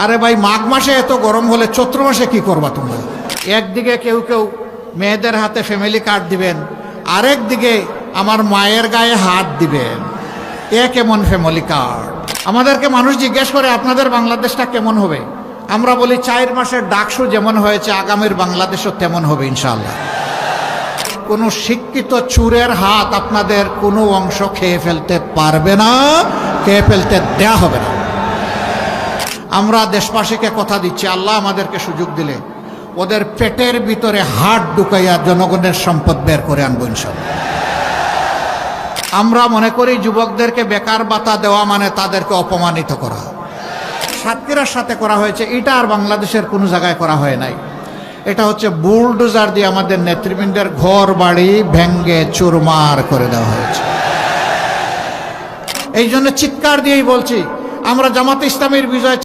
আরে ভাই, মাঘ মাসে এত গরম হলে চৈত্র মাসে কি করবা তোমরা? একদিকে কেউ কেউ মেয়েদের হাতে ফ্যামিলি কার্ড দিবেন, আরেক দিকে আমার মায়ের গায়ে হাত দিবেন। এ কেমন ফ্যামিলি কার্ড? আমাদেরকে মানুষ জিজ্ঞেস করে আপনাদের বাংলাদেশটা কেমন হবে? আমরা বলি 4 মাসের ডাকসু যেমন হয়েছে আগামীর বাংলাদেশও তেমন হবে ইনশাআল্লাহ। কোনো শিক্ষিত চুরের হাত আপনাদের কোনো অংশ খেয়ে ফেলতে পারবে না, খেয়ে ফেলতে দেয়া হবে না। আমরা দেশবাসীকে কথা দিচ্ছি, আল্লাহ আমাদেরকে সুযোগ দিলে ওদের পেটের ভিতরে হাত ঢুকাইয়া জনগণের সম্পদ বের করে আনবো ইনশাআল্লাহ। আমরা মনে করি যুবকদেরকে বেকার ভাতা দেওয়া মানে তাদেরকে অপমানিত করা। সাতক্ষীরার সাথে করা হয়েছে, এটা আর বাংলাদেশের কোনো জায়গায় করা হয় নাই। এটা হচ্ছে বুলডোজার দিয়ে আমাদের নেতৃবৃন্দের ঘর বাড়ি ভেঙ্গে চুরমার করে দেওয়া হয়েছে। এই জন্য চিৎকার দিয়েই বলছি, আমরা জামাতে ইসলামীর বিজয়